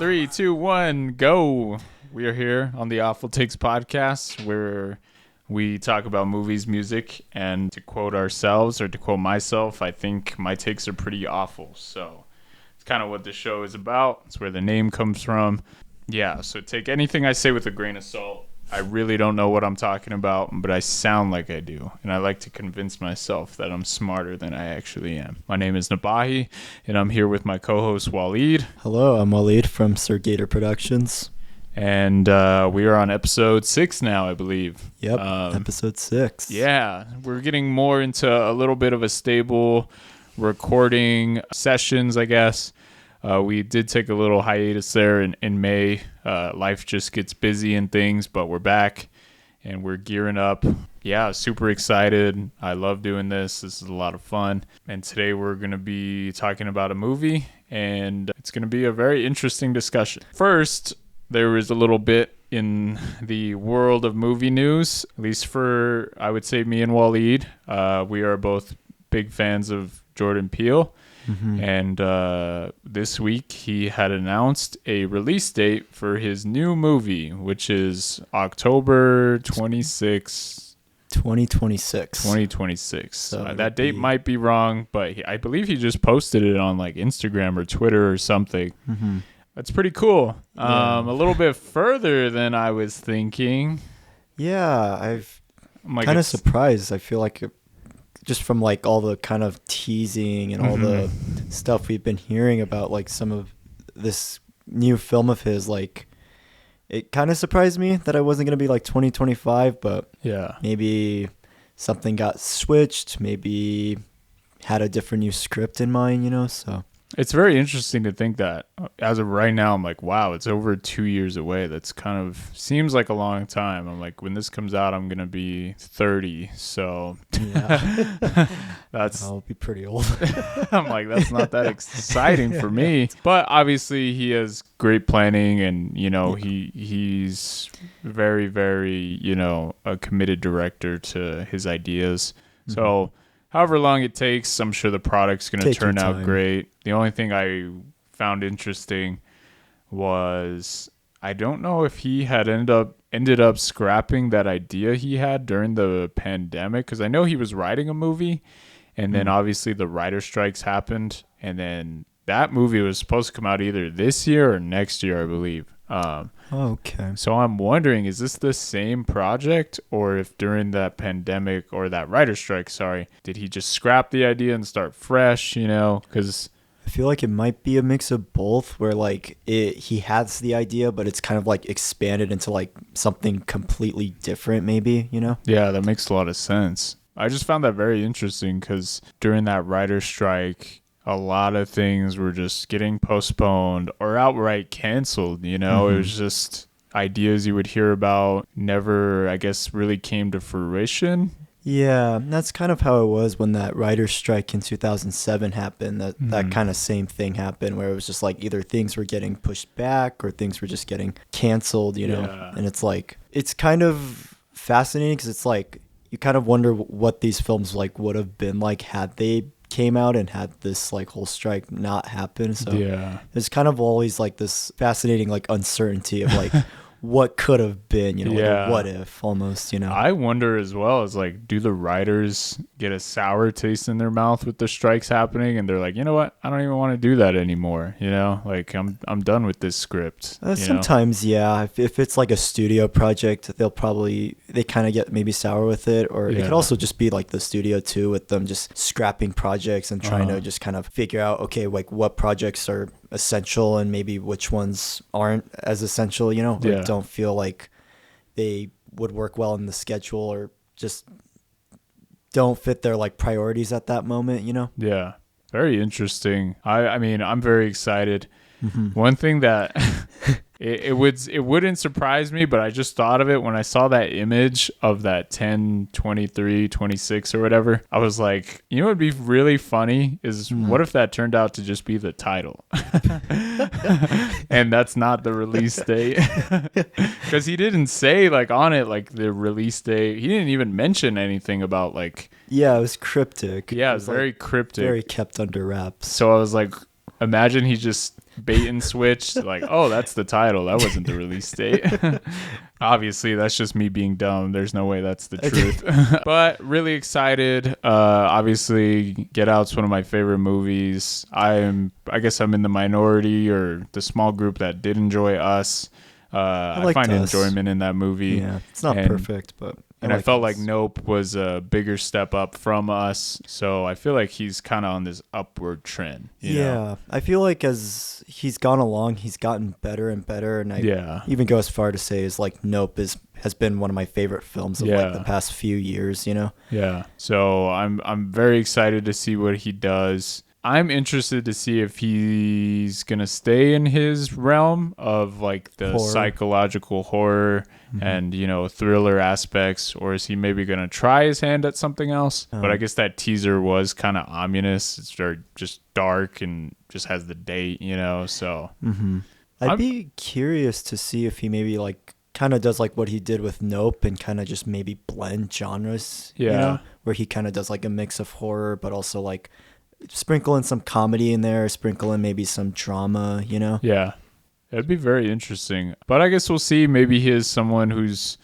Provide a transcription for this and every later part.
3, 2, 1, go. We are here on the Awful Takes podcast where we talk about movies, music, and to quote ourselves or to quote myself, I think my takes are pretty awful. So it's kind of what the show is about. It's where the name comes from. Yeah, so take anything I say with a grain of salt. I really don't know what I'm talking about, but I sound like I do. And I like to convince myself that I'm smarter than I actually am. My name is Nabahi, and I'm here with my co-host Wallied. Hello, I'm Wallied from Sir Gator Productions. And we are on episode 6 now, I believe. Yep, episode 6. Yeah, we're getting more into a little bit of a stable recording sessions, I guess. We did take a little hiatus there in May. Life just gets busy and things, but we're back and we're gearing up. Yeah, super excited. I love doing this. This is a lot of fun. And today we're going to be talking about a movie, and it's going to be a very interesting discussion. First, there is a little bit in the world of movie news, at least for, I would say, me and Wallied. We are both big fans of Jordan Peele. Mm-hmm. And this week he had announced a release date for his new movie, which is October 26th. 2026. 2026. So that date might be wrong, but I believe he just posted it on like Instagram or Twitter or something. Mm-hmm. That's pretty cool. Yeah. A little bit further than I was thinking. Yeah, I'm kind of surprised. I feel like just from like all the kind of teasing and all the stuff we've been hearing about like some of this new film of his, like it kind of surprised me that I wasn't going to be like 2025, but yeah, maybe something got switched, maybe had a different new script in mind, you know, so. It's very interesting to think that as of right now, I'm like, wow, it's over 2 years away. That's kind of seems like a long time. I'm like, when this comes out, I'm going to be 30. So yeah, I'll be pretty old. I'm like, that's not that exciting for me. But obviously he has great planning and, you know, he's very, very, you know, a committed director to his ideas. Mm-hmm. So however long it takes, I'm sure the product's going to turn out great. The only thing I found interesting was I don't know if he had ended up scrapping that idea he had during the pandemic, because I know he was writing a movie, and then obviously the writer strikes happened, and then that movie was supposed to come out either this year or next year, I believe. Okay. So I'm wondering, is this the same project, or if during that pandemic or that writer strike, did he just scrap the idea and start fresh, you know? Because I feel like it might be a mix of both, where like he has the idea, but it's kind of like expanded into like something completely different, maybe, you know? Yeah, that makes a lot of sense. I just found that very interesting because during that writer strike, a lot of things were just getting postponed or outright canceled, you know? Mm-hmm. It was just ideas you would hear about never, I guess, really came to fruition. Yeah, that's kind of how it was when that writer's strike in 2007 happened. That kind of same thing happened, where it was just like either things were getting pushed back or things were just getting canceled, you know? Yeah. And it's like, it's kind of fascinating because it's like, you kind of wonder what these films like would have been like had they came out and had this like whole strike not happen. So yeah, there's kind of always like this fascinating like uncertainty of like what could have been, you know, like a what if almost, you know. I wonder as well, is like, do the writers get a sour taste in their mouth with the strikes happening, and they're like, you know what, I don't even want to do that anymore, you know, like I'm done with this script. Sometimes yeah, if it's like a studio project, they kind of get maybe sour with it, or it could also just be like the studio too, with them just scrapping projects and trying to just kind of figure out, okay, like what projects are essential and maybe which ones aren't as essential, you know, or don't feel like they would work well in the schedule, or just don't fit their like priorities at that moment, you know. Yeah, very interesting. I mean, I'm very excited. Mm-hmm. One thing that it wouldn't surprise me, but I just thought of it when I saw that image of that 10, 23, 26 or whatever. I was like, you know what would be really funny is what if that turned out to just be the title? And that's not the release date. Because he didn't say like on it like the release date. He didn't even mention anything about like... Yeah, it was cryptic. Yeah, it was very cryptic. Very kept under wraps. So I was like, imagine he just bait and switch. Like, oh, that's the title. That wasn't the release date. Obviously, that's just me being dumb. There's no way that's the truth. But really excited. Obviously, Get Out's one of my favorite movies. I guess I'm in the minority or the small group that did enjoy Us. I find enjoyment in that movie. Yeah, it's not perfect, but I felt like Nope was a bigger step up from Us, so I feel like he's kind of on this upward trend. You know? I feel like as he's gone along, he's gotten better and better, and I even go as far to say is like Nope has been one of my favorite films of like the past few years. You know? Yeah. So I'm very excited to see what he does. I'm interested to see if he's going to stay in his realm of like the psychological horror and, you know, thriller aspects, or is he maybe going to try his hand at something else? But I guess that teaser was kind of ominous. It's very just dark and just has the date, you know, so. I'd be curious to see if he maybe like kind of does like what he did with Nope and kind of just maybe blend genres, you know, where he kind of does like a mix of horror, but also like sprinkle in some comedy in there, sprinkle in maybe some drama, you know? Yeah. That'd be very interesting. But I guess we'll see. Maybe he is someone who's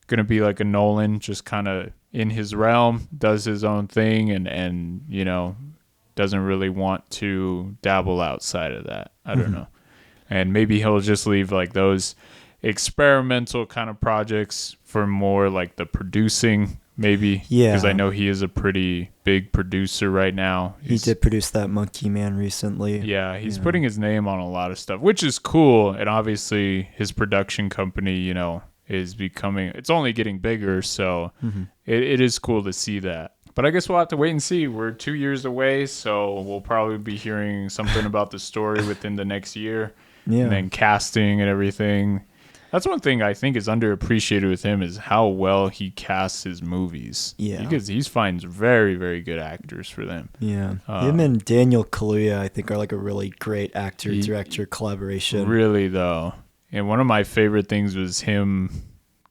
going to be like a Nolan, just kind of in his realm, does his own thing and, you know, doesn't really want to dabble outside of that. I don't know. And maybe he'll just leave like those experimental kind of projects for more like the producing, maybe. Yeah. Because I know he is a pretty big producer right now. He did produce that Monkey Man recently. Yeah, he's putting his name on a lot of stuff, which is cool. And obviously his production company, you know, is becoming, it's only getting bigger. So it is cool to see that. But I guess we'll have to wait and see. We're 2 years away, so we'll probably be hearing something about the story within the next year. Yeah. And then casting and everything. That's one thing I think is underappreciated with him is how well he casts his movies. Yeah. Because he finds very, very good actors for them. Yeah. Him and Daniel Kaluuya, I think, are like a really great actor-director collaboration. Really, though. And one of my favorite things was him,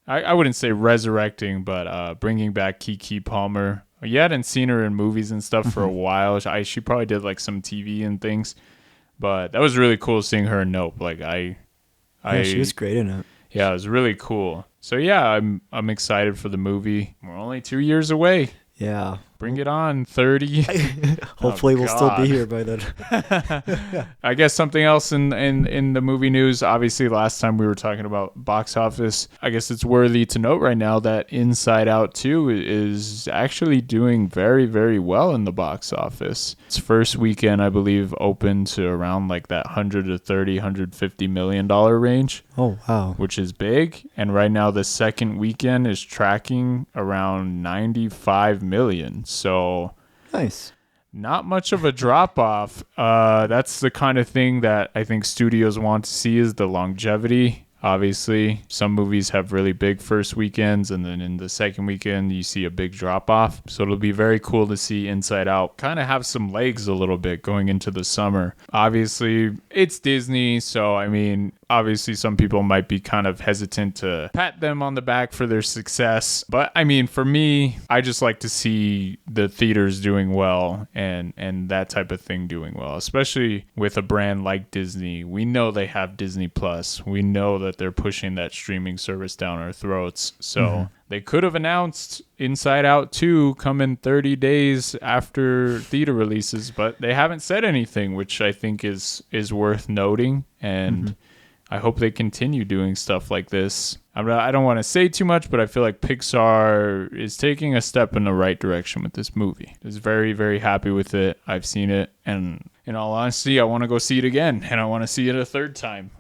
I wouldn't say resurrecting, but bringing back Keke Palmer. You hadn't seen her in movies and stuff for a while. She probably did like some TV and things. But that was really cool seeing her in Nope. Like she was great in it. Yeah, it was really cool. So yeah, I'm excited for the movie. We're only 2 years away. Yeah. Bring it on, 30. Hopefully we'll still be here by then. I guess something else in the movie news. Obviously, last time we were talking about box office. I guess it's worthy to note right now that Inside Out 2 is actually doing very, very well in the box office. Its first weekend, I believe, opened to around like that $130, $150 million range. Oh, wow. Which is big. And right now, the second weekend is tracking around $95 million. So nice. Not much of a drop off. That's the kind of thing that I think studios want to see is the longevity. Obviously, some movies have really big first weekends, and then in the second weekend, you see a big drop off. So it'll be very cool to see Inside Out kind of have some legs a little bit going into the summer. Obviously, it's Disney, so I mean, obviously some people might be kind of hesitant to pat them on the back for their success. But I mean, for me, I just like to see the theaters doing well and that type of thing doing well, especially with a brand like Disney. We know they have Disney Plus. We know that they're pushing that streaming service down our throats. So they could have announced Inside Out 2 coming 30 days after theater releases, but they haven't said anything, which I think is worth noting. And I hope they continue doing stuff like this. I don't want to say too much, but I feel like Pixar is taking a step in the right direction with this movie. I was very, very happy with it. I've seen it, and in all honesty, I want to go see it again, and I want to see it a third time.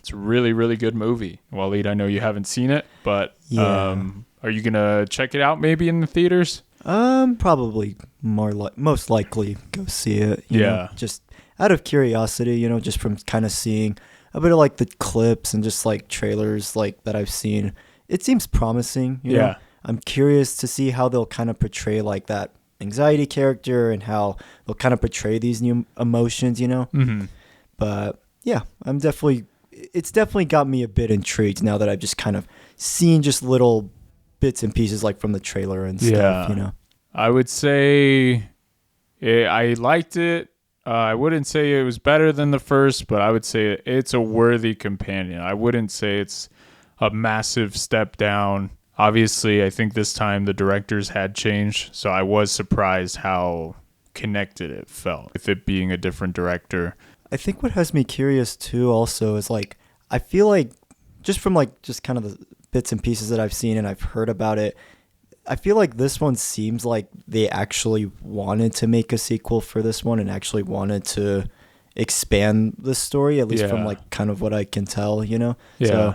It's a really, really good movie. Wallied, I know you haven't seen it, but are you going to check it out maybe in the theaters? Probably most likely go see it. You know, just out of curiosity, you know, just from kind of seeing a bit of like the clips and just like trailers like that I've seen. It seems promising. You know? I'm curious to see how they'll kind of portray like that anxiety character and how they'll kind of portray these new emotions, you know? But yeah, it's definitely got me a bit intrigued now that I've just kind of seen just little bits and pieces like from the trailer and stuff, you know? I would say I liked it. I wouldn't say it was better than the first, but I would say it's a worthy companion. I wouldn't say it's a massive step down. Obviously, I think this time the directors had changed, so I was surprised how connected it felt with it being a different director. I think what has me curious too also is like, I feel like just from like just kind of the bits and pieces that I've seen and I've heard about it, I feel like this one seems like they actually wanted to make a sequel for this one and actually wanted to expand the story, at least from like kind of what I can tell, you know? Yeah. So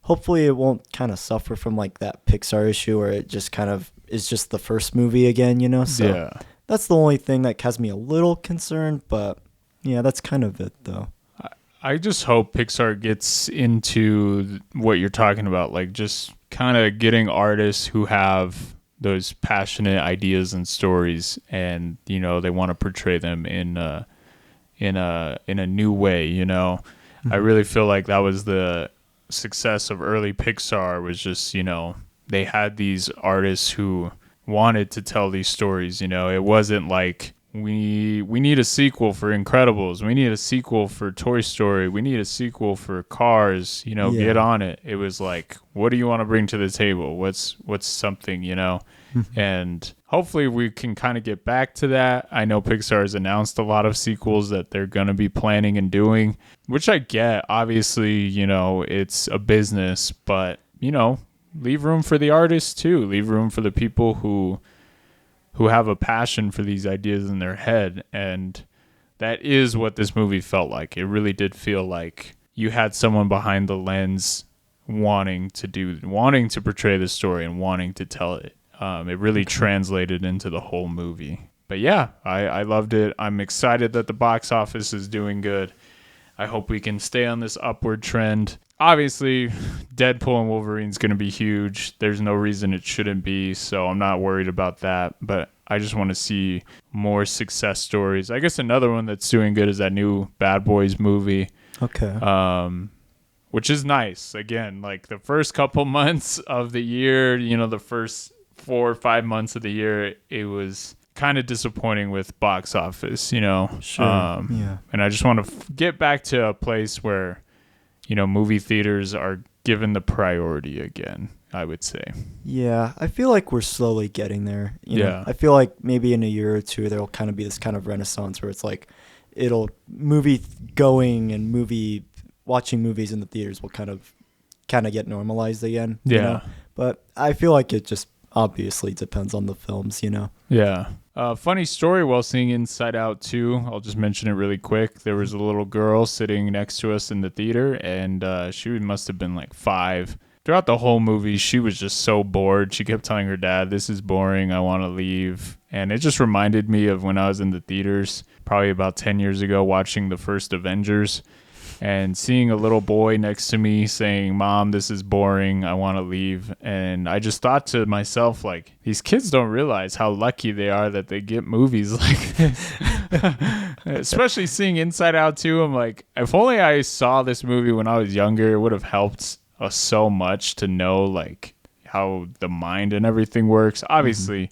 hopefully it won't kind of suffer from like that Pixar issue where it just kind of is just the first movie again, you know? So that's the only thing that has me a little concerned, but yeah, that's kind of it though. I just hope Pixar gets into what you're talking about, like just kind of getting artists who have those passionate ideas and stories, and you know they want to portray them in a new way. You know, I really feel like that was the success of early Pixar, was just, you know, they had these artists who wanted to tell these stories. You know, it wasn't like we need a sequel for Incredibles, we need a sequel for Toy Story, we need a sequel for Cars, you know, get on it. It was like, what do you want to bring to the table? What's something, you know? And hopefully we can kind of get back to that. I know Pixar has announced a lot of sequels that they're going to be planning and doing, which I get. Obviously, you know, it's a business, but, you know, leave room for the artists too. Leave room for the people who have a passion for these ideas in their head. And that is what this movie felt like. It really did feel like you had someone behind the lens wanting to portray the story and wanting to tell it. It really translated into the whole movie. But yeah, I loved it. I'm excited that the box office is doing good. I hope we can stay on this upward trend. Obviously, Deadpool and Wolverine's going to be huge. There's no reason it shouldn't be, so I'm not worried about that. But I just want to see more success stories. I guess another one that's doing good is that new Bad Boys movie. Okay. Which is nice. Again, like the first couple months of the year, you know, the first 4 or 5 months of the year, it was kind of disappointing with box office, you know. Sure. Yeah. And I just want to get back to a place where, you know, movie theaters are given the priority again, I would say. Yeah, I feel like we're slowly getting there. You know? Yeah. I feel like maybe in a year or two there'll kind of be this kind of renaissance where it's like movie going and watching movies in the theaters will kind of get normalized again. Yeah. You know? But I feel like it just obviously depends on the films, you know. Yeah. Funny story while seeing Inside Out 2, I'll just mention it really quick. There was a little girl sitting next to us in the theater, and she must have been like 5. Throughout the whole movie, she was just so bored. She kept telling her dad, "This is boring, I want to leave." And it just reminded me of when I was in the theaters, probably about 10 years ago, watching the first Avengers, and seeing a little boy next to me saying, "Mom, this is boring, I want to leave." And I just thought to myself, like, these kids don't realize how lucky they are that they get movies like this. Especially seeing Inside Out 2, I'm like, if only I saw this movie when I was younger, it would have helped us so much to know, like, how the mind and everything works. Obviously,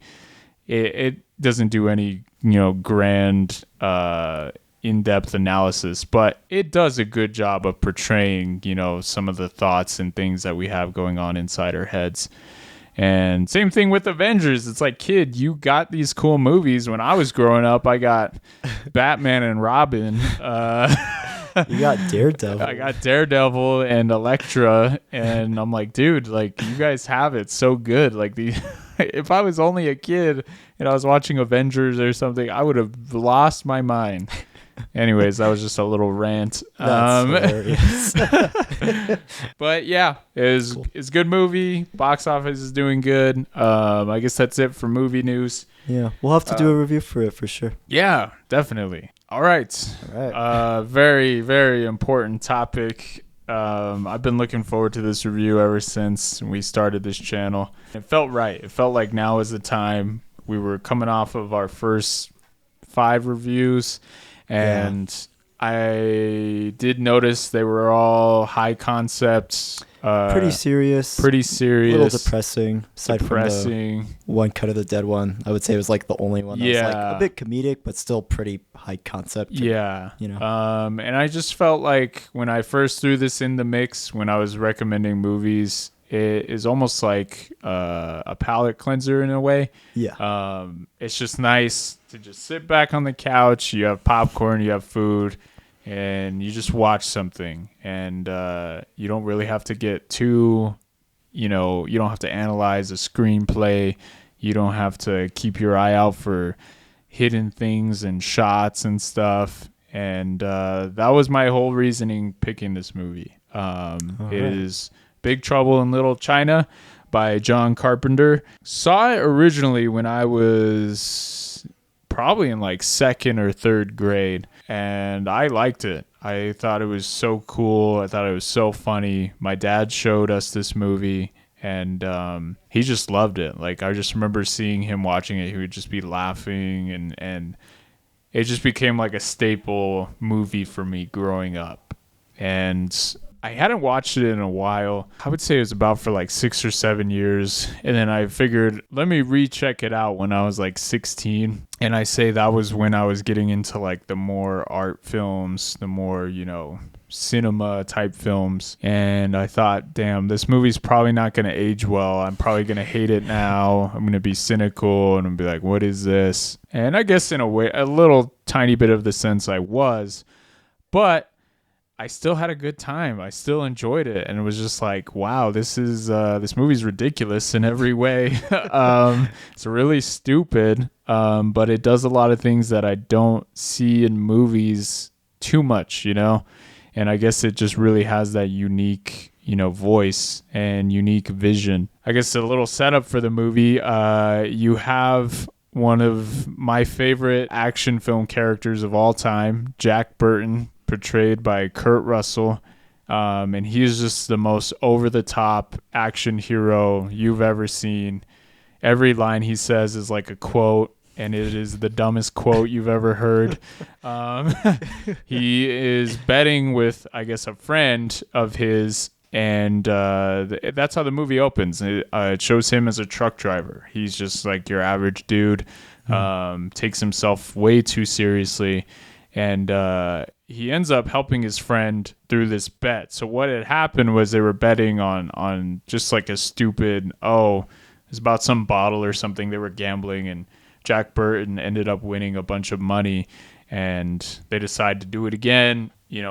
it doesn't do any, you know, grand in-depth analysis, but it does a good job of portraying, you know, some of the thoughts and things that we have going on inside our heads. And same thing with Avengers. It's like, kid, you got these cool movies. When I was growing up, I got Batman and Robin. You got Daredevil. I got Daredevil and Elektra, and I'm like, dude, like, you guys have it so good. Like, if I was only a kid and I was watching Avengers or something, I would have lost my mind. Anyways, that was just a little rant. That's hilarious. But yeah, it's a good movie. Box office is doing good. I guess that's it for movie news. Yeah, we'll have to do a review for it for sure. Yeah, definitely. All right. Very, very important topic. I've been looking forward to this review ever since we started this channel. It felt right. It felt like now is the time. We were coming off of our first 5 reviews, and I did notice they were all high concepts. Pretty serious. Pretty serious. A little depressing. Aside from depressing. the one Cut of the Dead one, I would say it was like the only one that was like a bit comedic, but still pretty high concept. Yeah. You know. And I just felt like when I first threw this in the mix, when I was recommending movies, it is almost like a palate cleanser in a way. Yeah. It's just nice to just sit back on the couch. You have popcorn, you have food, and you just watch something. And you don't really have to get too, you don't have to analyze a screenplay. You don't have to keep your eye out for hidden things and shots and stuff. And that was my whole reasoning picking this movie. It is Big Trouble in Little China by John Carpenter. Saw it originally when I was probably in like second or third grade, and I liked it. I thought it was so cool. I thought it was so funny. My dad showed us this movie, and he just loved it. Like, I just remember seeing him watching it. He would just be laughing, and it just became like a staple movie for me growing up. And I hadn't watched it in a while. I would say it was about for like 6 or 7 years. And then I figured, let me recheck it out when I was like 16. And I say that was when I was getting into like the more art films, the more, cinema type films. And I thought, damn, this movie's probably not going to age well. I'm probably going to hate it now. I'm going to be cynical and I'm be like, what is this? And I guess in a way, a little tiny bit of the sense I was. But I still had a good time. I still enjoyed it, and it was just like, wow, this movie's ridiculous in every way. It's really stupid, but it does a lot of things that I don't see in movies too much, And I guess it just really has that unique, voice and unique vision. I guess a little setup for the movie. You have one of my favorite action film characters of all time, Jack Burton, portrayed by Kurt Russell, and he's just the most over-the-top action hero you've ever seen. Every line he says is like a quote, and it is the dumbest quote you've ever heard. He is betting with, I guess, a friend of his, and that's how the movie opens. It shows him as a truck driver. He's just like your average dude, takes himself way too seriously, and he ends up helping his friend through this bet. So what had happened was they were betting on just like a stupid, it's about some bottle or something. They were gambling, and Jack Burton ended up winning a bunch of money, and they decide to do it again,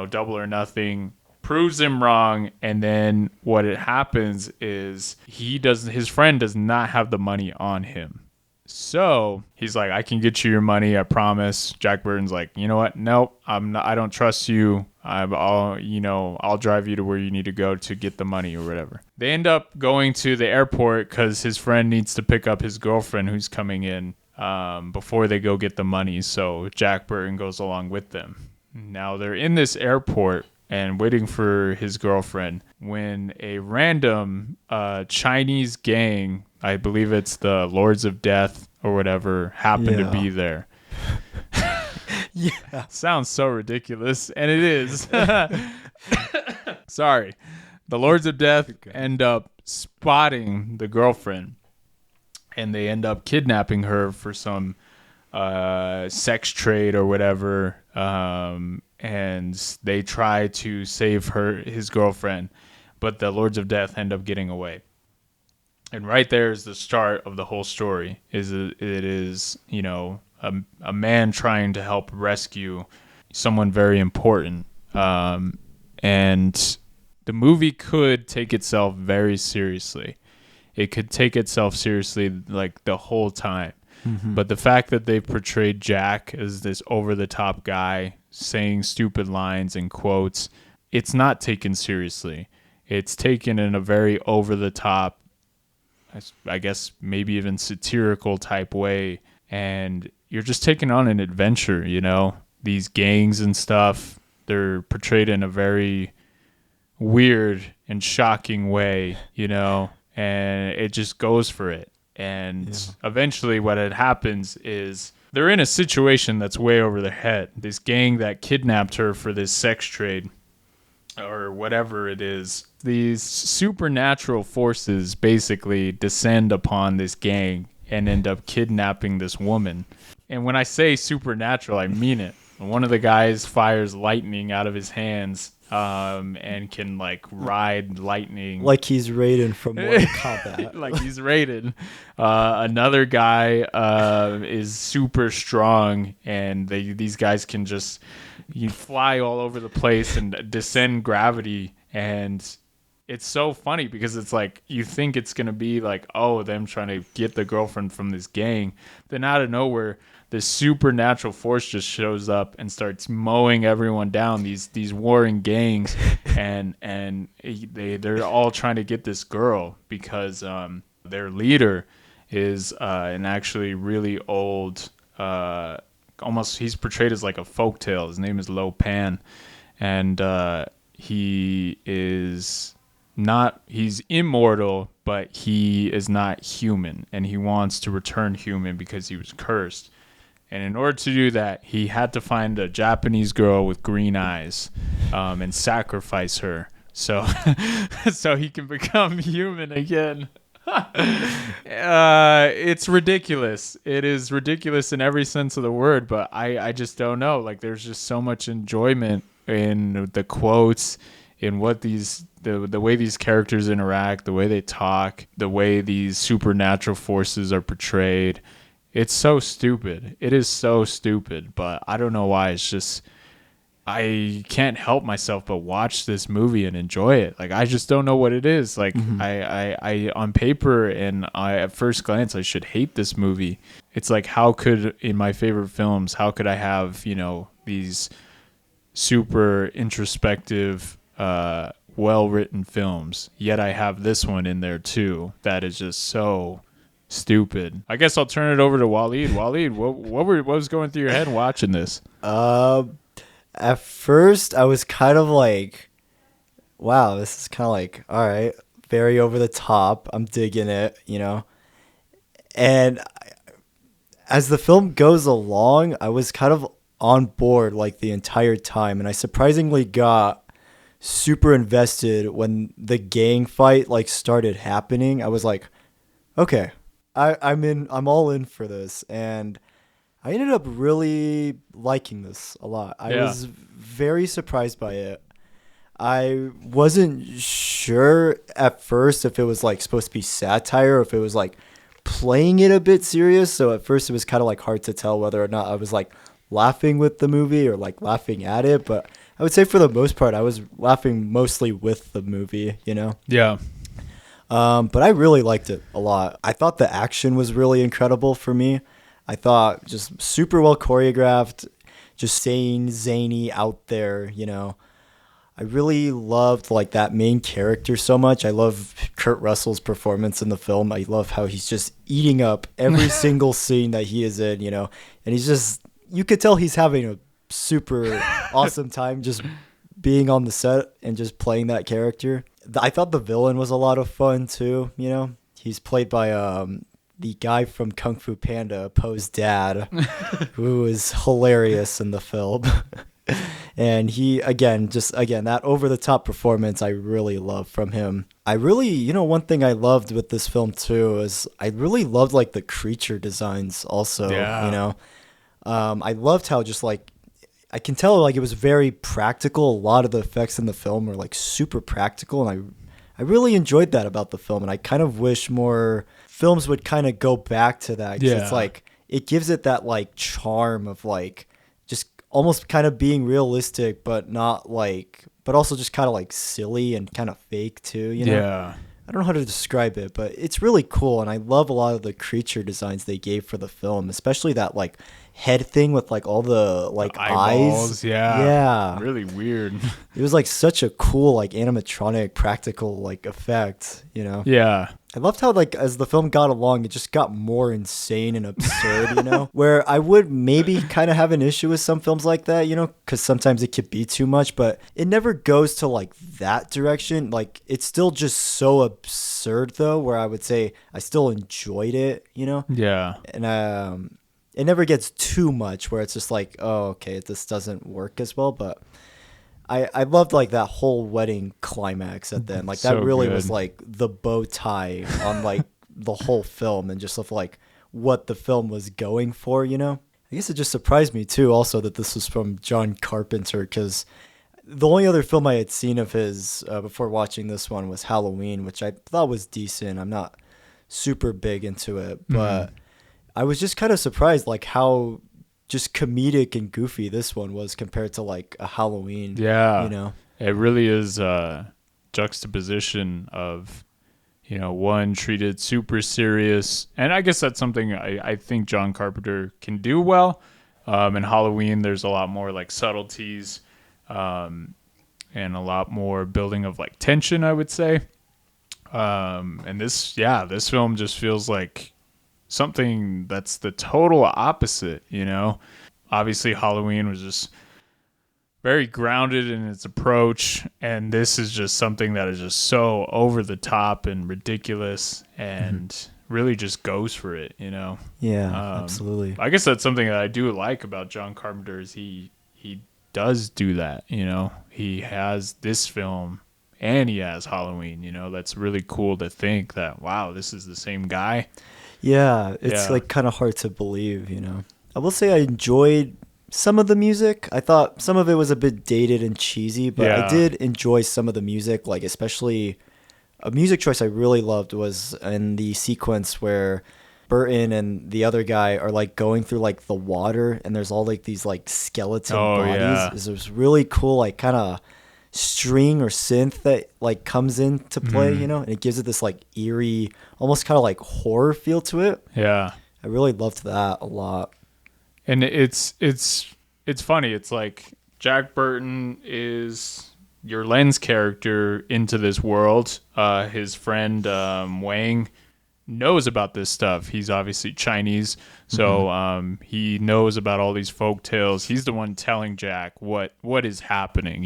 double or nothing, proves him wrong. And then what it happens is his friend does not have the money on him. So he's like, I can get you your money, I promise. Jack Burton's like, you know what? Nope, I don't trust you. I'll drive you to where you need to go to get the money or whatever. They end up going to the airport because his friend needs to pick up his girlfriend who's coming in before they go get the money. So Jack Burton goes along with them. Now they're in this airport and waiting for his girlfriend when a random Chinese gang, I believe it's the Lords of Death or whatever, happen to be there. Yeah. Sounds so ridiculous, and it is. Sorry. The Lords of Death end up spotting the girlfriend, and they end up kidnapping her for some sex trade or whatever, and they try to save his girlfriend, but the Lords of Death end up getting away. And right there is the start of the whole story. It is a man trying to help rescue someone very important, and the movie could take itself very seriously. It could take itself seriously like the whole time. Mm-hmm. But the fact that they portrayed Jack as this over-the-top guy saying stupid lines and quotes, it's not taken seriously. It's taken in a very over-the-top, I guess maybe even satirical type way. And you're just taking on an adventure, These gangs and stuff, they're portrayed in a very weird and shocking way, and it just goes for it. And eventually what happens is they're in a situation that's way over their head. This gang that kidnapped her for this sex trade or whatever it is. These supernatural forces basically descend upon this gang and end up kidnapping this woman. And when I say supernatural, I mean it. One of the guys fires lightning out of his hands and can like ride lightning. Like he's Raiden from Mortal Kombat. Like he's Raiden. Another guy is super strong, and these guys can just fly all over the place and descend gravity. And it's so funny because it's like you think it's going to be like, oh, them trying to get the girlfriend from this gang. Then out of nowhere, this supernatural force just shows up and starts mowing everyone down. These warring gangs, and they're all trying to get this girl because their leader is an actually really old, almost he's portrayed as like a folktale. His name is Lo Pan, and he is not, he's immortal, but he is not human, and he wants to return human because he was cursed. And in order to do that, he had to find a Japanese girl with green eyes and sacrifice her so he can become human again. It's ridiculous. It is ridiculous in every sense of the word, but I just don't know. Like, there's just so much enjoyment in the quotes, in what the way these characters interact, the way they talk, the way these supernatural forces are portrayed. It's so stupid. It is so stupid, but I don't know why. It's just, I can't help myself but watch this movie and enjoy it. Like, I just don't know what it is. Like, I on paper and at first glance, I should hate this movie. It's like, how could, in my favorite films, how could I have, these super introspective, well-written films, yet I have this one in there too that is just so stupid. I guess I'll turn it over to Wallied. Wallied, what was going through your head watching this? At first, I was kind of like, wow, this is kind of like, all right, very over the top. I'm digging it, And as the film goes along, I was kind of on board like the entire time, and I surprisingly got super invested when the gang fight like started happening. I was like, okay, I'm all in for this, and I ended up really liking this a lot. I was very surprised by it. I wasn't sure at first if it was like supposed to be satire or if it was like playing it a bit serious. So at first it was kind of like hard to tell whether or not I was like laughing with the movie or like laughing at it. But I would say for the most part, I was laughing mostly with the movie, Yeah. But I really liked it a lot. I thought the action was really incredible for me. I thought just super well choreographed, just sane, zany, out there, I really loved like that main character so much. I love Kurt Russell's performance in the film. I love how he's just eating up every single scene that he is in, and he's just, you could tell he's having a super awesome time just being on the set and just playing that character. I thought the villain was a lot of fun too. He's played by the guy from Kung Fu Panda, Poe's dad, who is hilarious in the film. And he, again, that over-the-top performance I really love from him. I really, one thing I loved with this film too is I really loved like the creature designs also, I loved how just like, I can tell like it was very practical. A lot of the effects in the film were like super practical, and I really enjoyed that about the film, and I kind of wish more films would kind of go back to that. 'Cause it's like, it gives it that like charm of like just almost kind of being realistic, but not like, but also just kind of like silly and kind of fake too, Yeah. I don't know how to describe it, but it's really cool, and I love a lot of the creature designs they gave for the film, especially that like head thing with like all the like the eyeballs, eyes. Yeah. Really weird. It was like such a cool like animatronic practical like effect, Yeah. I loved how like as the film got along, it just got more insane and absurd, where I would maybe kind of have an issue with some films like that, because sometimes it could be too much, but it never goes to like that direction. Like, it's still just so absurd though, where I would say I still enjoyed it, Yeah. it never gets too much where it's just like, oh, okay, this doesn't work as well. But I loved like that whole wedding climax at the end. Like that So really good. was like the bow tie on like the whole film and just of like what the film was going for, you know? I guess it just surprised me too also that this was from John Carpenter, because the only other film I had seen of his before watching this one was Halloween, which I thought was decent. I'm not super big into it, but I was just kind of surprised like how just comedic and goofy this one was compared to like a Halloween. Yeah. You know? It really is a juxtaposition of, one treated super serious. And I guess that's something I think John Carpenter can do well. In Halloween, there's a lot more like subtleties and a lot more building of like tension, I would say. And this film just feels like something that's the total opposite, Obviously, Halloween was just very grounded in its approach, and this is just something that is just so over the top and ridiculous and really just goes for it, Yeah, absolutely. I guess that's something that I do like about John Carpenter is he does do that, He has this film and he has Halloween, That's really cool to think that, wow, this is the same guy. Yeah, it's like kind of hard to believe, I will say I enjoyed some of the music. I thought some of it was a bit dated and cheesy, but I did enjoy some of the music, like especially a music choice I really loved was in the sequence where Burton and the other guy are like going through like the water and there's all like these like skeleton bodies. Yeah. There's this really cool like kind of string or synth that like comes into play, and it gives it this like eerie, almost kind of like horror feel to it. Yeah. I really loved that a lot. And it's funny. It's like Jack Burton is your lens character into this world. His friend Wang knows about this stuff. He's obviously Chinese, so he knows about all these folk tales. He's the one telling Jack what is happening.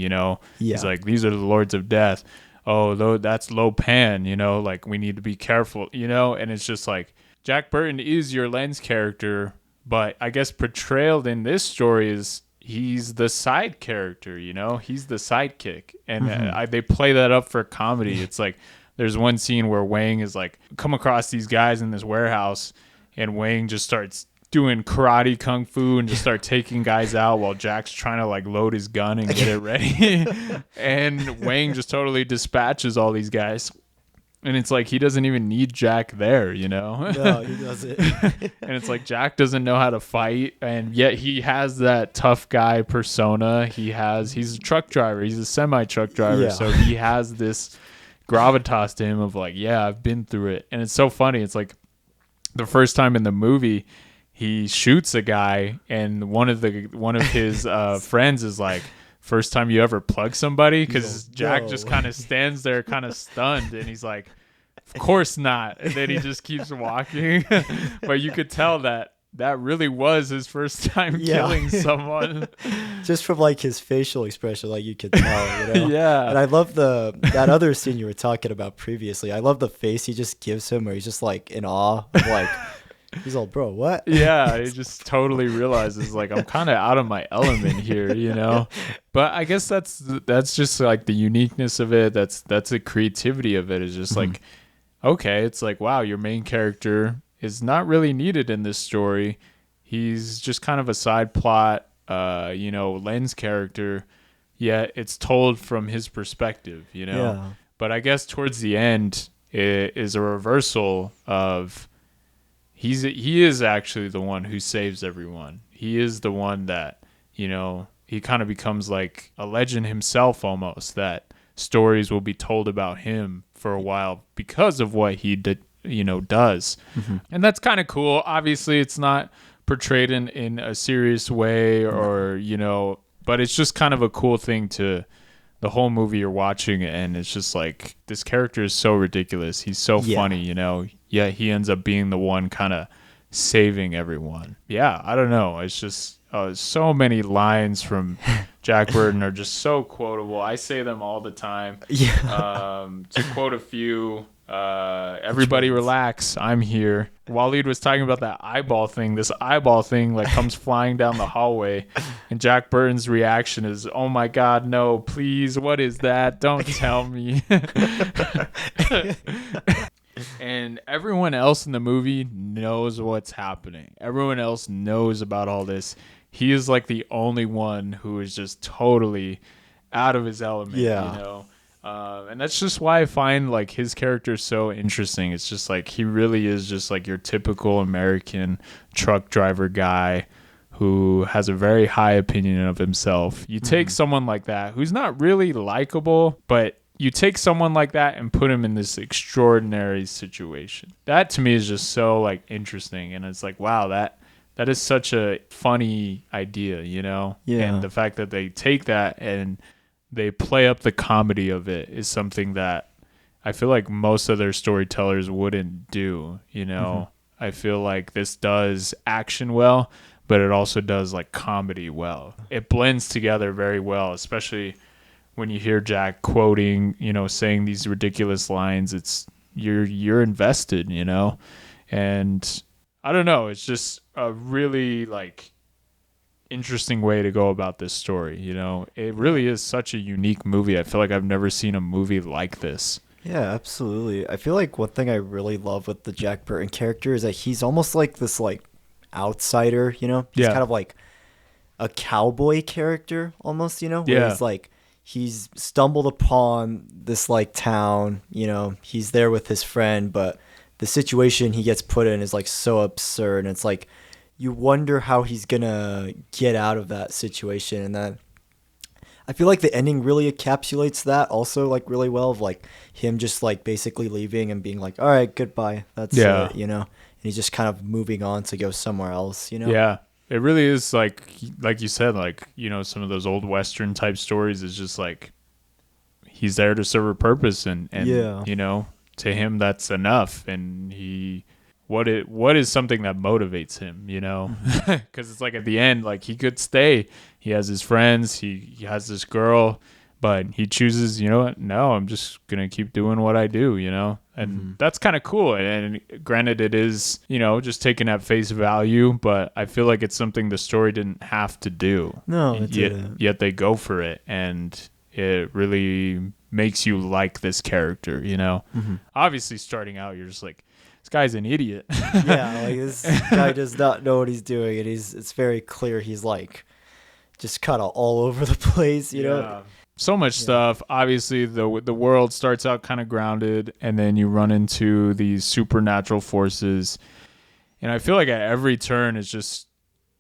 He's like, these are the lords of death. Oh, that's Lo Pan. Like we need to be careful. And it's just like Jack Burton is your lens character. But I guess portrayed in this story is he's the side character, He's the sidekick. And they play that up for comedy. It's like there's one scene where Wang is like come across these guys in this warehouse and Wang just starts doing karate kung fu and just start taking guys out while Jack's trying to like load his gun and get it ready. And Wang just totally dispatches all these guys. And it's like he doesn't even need Jack there, No, he doesn't. And it's like Jack doesn't know how to fight, and yet he has that tough guy persona. He's a truck driver. He's a semi-truck driver, so he has this gravitas to him of like, yeah, I've been through it. And it's so funny. It's like the first time in the movie he shoots a guy, and one of his friends is like, first time you ever plug somebody? Because Jack just kind of stands there kind of stunned, and he's like, of course not. And then he just keeps walking. But you could tell that really was his first time killing someone. Just from like his facial expression, like you could tell, Yeah. And I love that other scene you were talking about previously. I love the face he just gives him where he's just like in awe of like, he's all, bro, what? Yeah, he just totally realizes like I'm kind of out of my element here, But I guess that's just like the uniqueness of it. That's the creativity of it. Is just like, okay, it's like, wow, your main character is not really needed in this story. He's just kind of a side plot, lens character. Yet it's told from his perspective, Yeah. But I guess towards the end it is a reversal of. He is actually the one who saves everyone. He is the one that, he kind of becomes like a legend himself almost, that stories will be told about him for a while because of what he did, does. And that's kind of cool. Obviously, it's not portrayed in a serious way or, but it's just kind of a cool thing to the whole movie you're watching. And it's just like, this character is so ridiculous. He's so funny, Yeah, he ends up being the one kind of saving everyone. Yeah, I don't know. It's just so many lines from Jack Burton are just so quotable. I say them all the time. Yeah. To quote a few, everybody relax, I'm here. Wallied was talking about that eyeball thing. This eyeball thing like comes flying down the hallway, and Jack Burton's reaction is, "Oh my God, no! Please, what is that? Don't tell me." And everyone else in the movie knows what's happening. Everyone else knows about all this. He is like the only one who is just totally out of his element. Yeah. You know. And that's just why I find like his character so interesting. It's just like he really is just like your typical American truck driver guy who has a very high opinion of himself. You take someone like that who's not really likable, but you take someone like that and put him in this extraordinary situation. That to me is just so like interesting, and it's like, wow, that is such a funny idea, you know? Yeah. And the fact that they take that and they play up the comedy of it is something that I feel like most other storytellers wouldn't do, you know? I feel like this does action well, but it also does like comedy well. It blends together very well, especially when you hear Jack quoting, you know, saying these ridiculous lines. It's you're invested, you know? And I don't know, it's just a really like interesting way to go about this story, you know. It really is such a unique movie. I feel like I've never seen a movie like this. Yeah, absolutely. I feel like one thing I really love with the Jack Burton character is that he's almost like this like outsider, you know? He's kind of like a cowboy character almost, you know? Where he's like he's stumbled upon this like town, you know, he's there with his friend, but the situation he gets put in is like so absurd, and it's like you wonder how he's gonna get out of that situation. And then I feel like the ending really encapsulates that also like really well, of like him just like basically leaving and being like, all right, goodbye, that's it, you know, and he's just kind of moving on to go somewhere else, you know. Yeah, it really is like you said, like, you know, some of those old Western type stories is just like he's there to serve a purpose, and you know, to him that's enough. And what is something that motivates him, you know? Because it's like at the end, like he could stay, he has his friends, he has this girl, but he chooses, you know what, no, I'm just gonna keep doing what I do, you know. And that's kind of cool. And granted, it is, you know, just taken at face value, but I feel like it's something the story didn't have to do. No, it didn't. Yet they go for it, and it really makes you like this character, you know. Obviously starting out you're just like, this guy's an idiot. Yeah, like this guy does not know what he's doing, and it's very clear he's like just kind of all over the place, you know. So much stuff. Obviously the world starts out kind of grounded, and then you run into these supernatural forces, and I feel like at every turn it just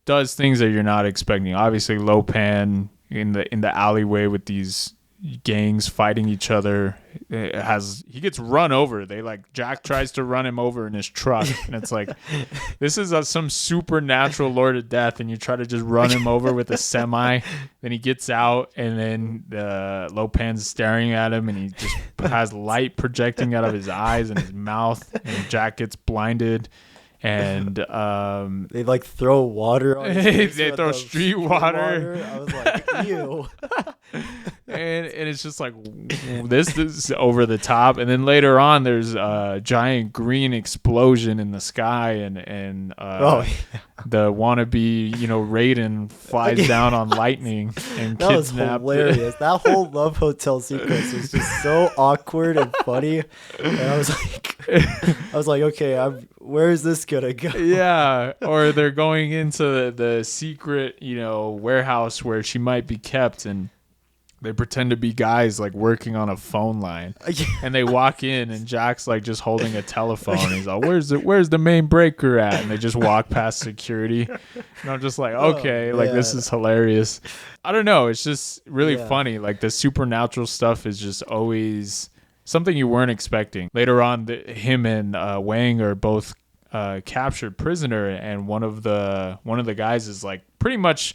does things that you're not expecting. Obviously Lopan in the alleyway with these gangs fighting each other, he gets run over. Jack tries to run him over in his truck, and it's like, this is some supernatural Lord of Death, and you try to just run him over with a semi. Then he gets out, and then Lopan's staring at him, and he just has light projecting out of his eyes and his mouth, and Jack gets blinded. And they like throw water on his face. They throw street water. I was like, ew. And it's just like, this is over the top. And then later on there's a giant green explosion in the sky, and the wannabe, you know, Raiden flies down on lightning and that was kidnapped. hilarious. That whole Love Hotel sequence was just so awkward and funny. And I was like, okay, where is this gonna go? Yeah, or they're going into the secret, you know, warehouse where she might be kept, and they pretend to be guys like working on a phone line, and they walk in, and Jack's like just holding a telephone. He's like, where's the main breaker at? And they just walk past security, and I'm just like, okay, this is hilarious. I don't know, it's just really funny. Like the supernatural stuff is just always something you weren't expecting. Later on, him and Wang are both captured prisoner, and one of the guys is like pretty much,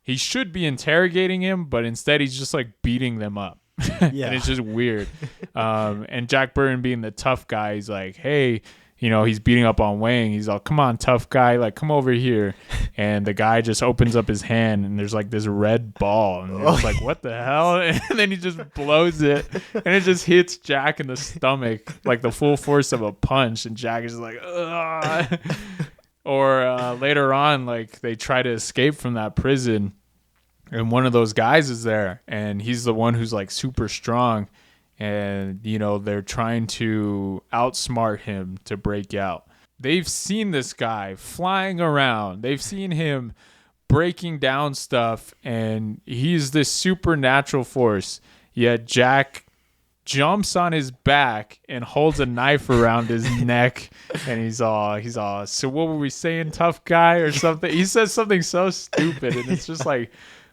he should be interrogating him, but instead he's just like beating them up. And it's just weird. And Jack Burton, being the tough guy, he's like, hey, he's beating up on Wang. He's all, come on, tough guy, like, come over here. And the guy just opens up his hand, and there's like this red ball, and it's like, what the hell? And then he just blows it, and it just hits Jack in the stomach, like the full force of a punch, and Jack is just like, ugh. Or later on, like, they try to escape from that prison, and one of those guys is there, and he's the one who's like super strong, and they're trying to outsmart him to break out. They've seen this guy flying around. They've seen him breaking down stuff, and he's this supernatural force. Yet Jack jumps on his back and holds a knife around his neck, and he's all, so what were we saying, tough guy, or something? He says something so stupid, and it's just like,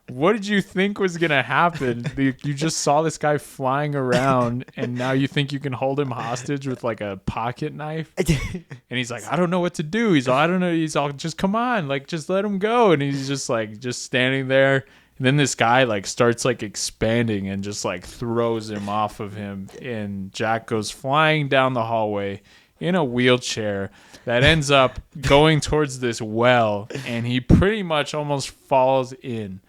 what did you think was going to happen? You just saw this guy flying around, and now you think you can hold him hostage with like a pocket knife? And he's like, I don't know what to do. He's all, I don't know. He's all, just come on, like, just let him go. And he's just like, just standing there. And then this guy like starts like expanding and just like throws him off of him. And Jack goes flying down the hallway in a wheelchair that ends up going towards this well. And he pretty much almost falls in.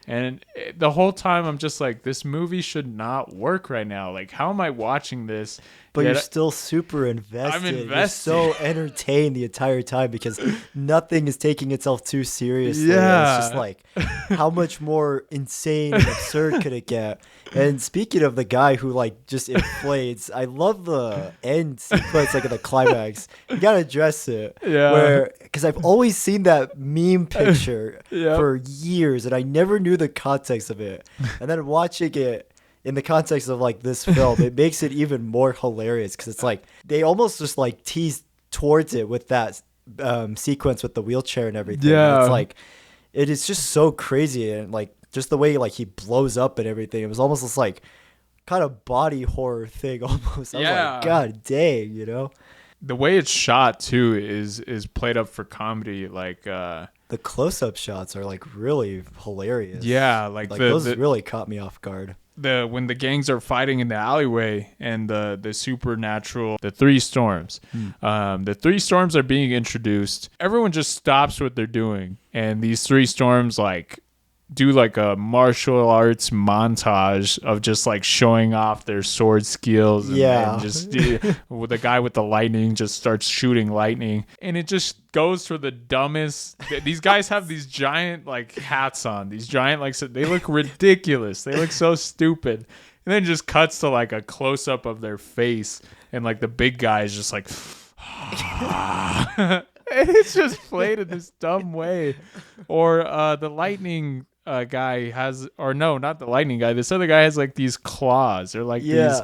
And the whole time I'm just like, this movie should not work right now. Like, how am I watching this? But you're still super invested. I'm invested. You're so entertained the entire time because nothing is taking itself too seriously. Yeah. It's just like, how much more insane and absurd could it get? And speaking of the guy who like just inflates, I love the end sequence, like in the climax. You gotta address it. Yeah. Because I've always seen that meme picture for years, and I never knew the context of it. And then watching it in the context of like this film, it makes it even more hilarious because it's like they almost just like tease towards it with that sequence with the wheelchair and everything. Yeah. And it's like, it is just so crazy, and like just the way like he blows up and everything. It was almost this like kind of body horror thing almost. I was like, God dang, The way it's shot too is played up for comedy. Like the close-up shots are like really hilarious. Yeah, like those really caught me off guard. When the gangs are fighting in the alleyway and the supernatural, the three storms. The three storms are being introduced. Everyone just stops what they're doing, and these three storms like do like a martial arts montage of just like showing off their sword skills. And just the guy with the lightning just starts shooting lightning, and it just goes for the dumbest. These guys have these giant like hats on, these giant like, they look ridiculous. They look so stupid. And then just cuts to like a close up of their face, and like the big guy is just like and it's just played in this dumb way. Or the lightning guy has, or no, not the lightning guy. This other guy has like these claws. They're like these.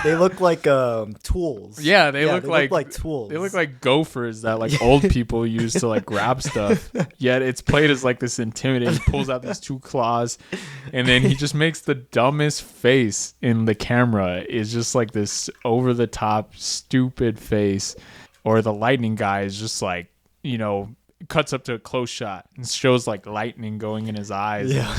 They look like tools. Yeah, they look like tools. They look like gophers that like old people use to like grab stuff. Yet it's played as like this intimidating. He pulls out these two claws, and then he just makes the dumbest face in the camera. It's just like this over the top stupid face. Or the lightning guy is just like, cuts up to a close shot and shows like lightning going in his eyes. Yeah.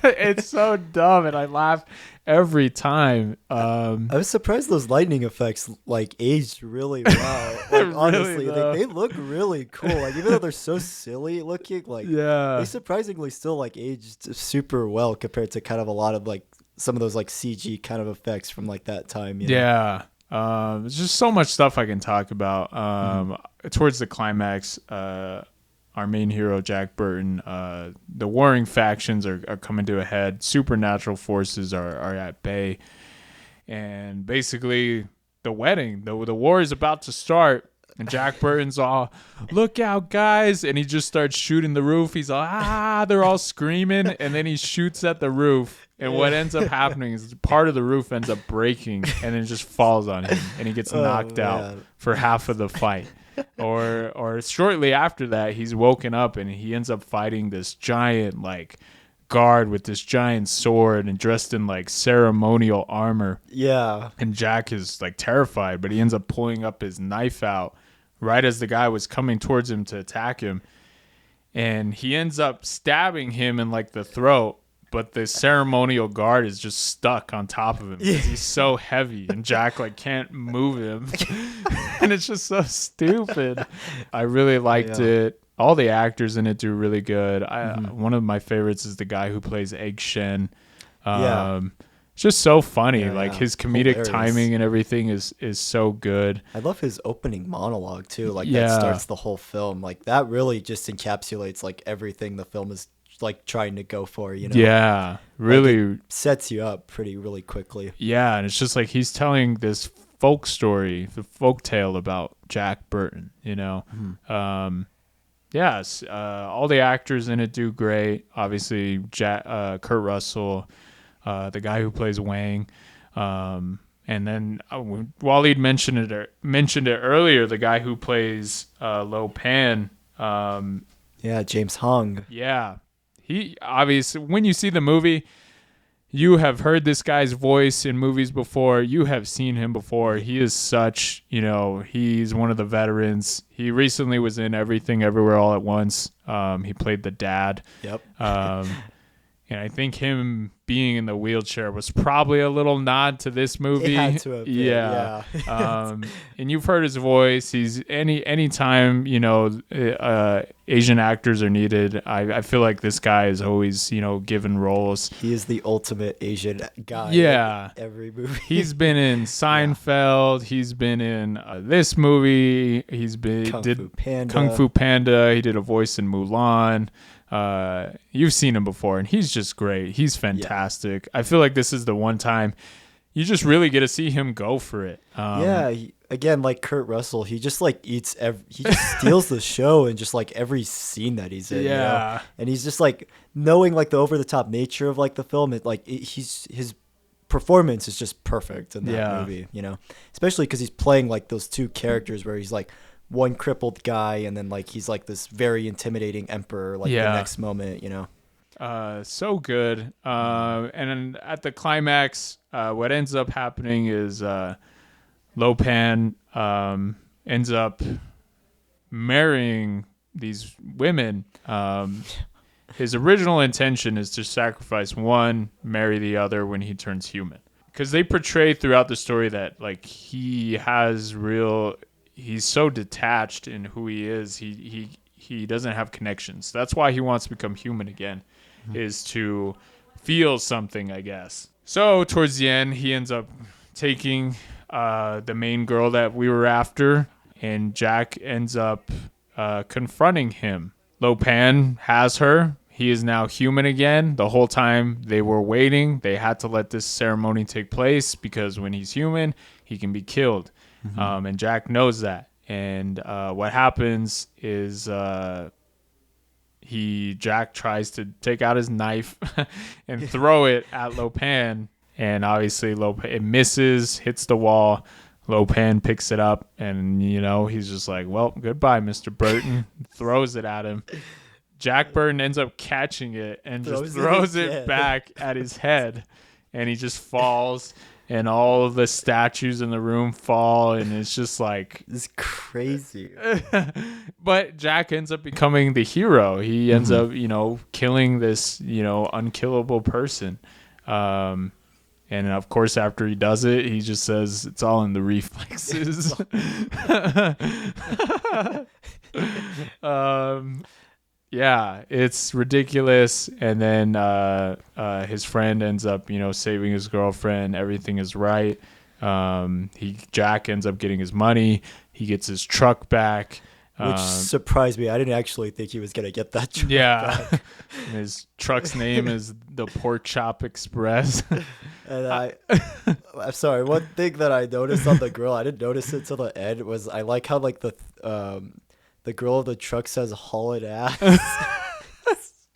It's so dumb, and I laugh every time. I was surprised those lightning effects like aged really well. Like, honestly, they look really cool. Like, even though they're so silly looking, like they surprisingly still like aged super well compared to kind of a lot of like some of those like CG kind of effects from like that time. Yeah. There's just so much stuff I can talk about. Towards the climax, our main hero, Jack Burton, the warring factions are coming to a head. Supernatural forces are at bay. And basically, the wedding, the war is about to start. And Jack Burton's all, look out, guys. And he just starts shooting the roof. He's all, they're all screaming. And then he shoots at the roof. And what ends up happening is part of the roof ends up breaking and then just falls on him. And he gets knocked out for half of the fight. Or shortly after that, he's woken up and he ends up fighting this giant like guard with this giant sword and dressed in like ceremonial armor. Yeah. And Jack is like terrified, but he ends up pulling up his knife out right as the guy was coming towards him to attack him. And he ends up stabbing him in like the throat, but the ceremonial guard is just stuck on top of him because he's so heavy, and Jack like can't move him, and it's just so stupid. I really liked it. All the actors in it do really good. One of my favorites is the guy who plays Egg Shen. It's just so funny. His comedic timing and everything is so good. I love his opening monologue too. Like that starts the whole film. Like that really just encapsulates like everything the film is like trying to go for, you know? Yeah, really like, it sets you up really quickly. Yeah, and it's just like he's telling this folk story, the folk tale about Jack Burton, you know? Yes, all the actors in it do great. Obviously, Kurt Russell, the guy who plays Wang, and then Wallied mentioned it earlier. The guy who plays Lo Pan, James Hong. Yeah, he obviously, when you see the movie, you have heard this guy's voice in movies before. You have seen him before. He is such, he's one of the veterans. He recently was in Everything Everywhere All at Once. He played the dad. Yep. And I think him being in the wheelchair was probably a little nod to this movie. It had to have been, yeah. And you've heard his voice. He's anytime, Asian actors are needed. I feel like this guy is always, given roles. He is the ultimate Asian guy. Yeah. In every movie. He's been in Seinfeld. Yeah. He's been in this movie. He's been Kung Fu Panda. He did a voice in Mulan. You've seen him before, and he's just great. He's fantastic. I feel like this is the one time you just really get to see him go for it. Again, like Kurt Russell, he just like he just steals the show and just like every scene that he's in. Yeah, you know? And he's just like knowing like the over the top nature of like the film. His performance is just perfect in that movie. Especially because he's playing like those two characters where he's like one crippled guy and then like he's like this very intimidating emperor the next moment. So good. And then at the climax, what ends up happening is Lo Pan ends up marrying these women. His original intention is to sacrifice one, marry the other when he turns human. Because they portray throughout the story that like he's so detached in who he is. He doesn't have connections. That's why he wants to become human again, is to feel something, I guess. So towards the end, he ends up taking the main girl that we were after, and Jack ends up confronting him. Lo Pan has her. He is now human again. The whole time they were waiting, they had to let this ceremony take place because when he's human, he can be killed. And Jack knows that. And what happens is Jack tries to take out his knife and throw it at Lo Pan. And obviously it misses, hits the wall. Lo Pan picks it up and, he's just like, well, goodbye, Mr. Burton. Throws it at him. Jack Burton ends up catching it and just throws it back at his head. And he just falls. And all of the statues in the room fall, and it's just like... It's crazy. But Jack ends up becoming the hero. He ends up, killing this, unkillable person. And of course, after he does it, he just says, it's all in the reflexes. Yeah, it's ridiculous. And then his friend ends up, saving his girlfriend. Everything is right. Jack ends up getting his money. He gets his truck back. Which surprised me. I didn't actually think he was going to get that truck back. And his truck's name is the Pork Chop Express. And I'm sorry, one thing that I noticed on the girl, I didn't notice it till the end, was I like how like the girl of the truck says haul it ass.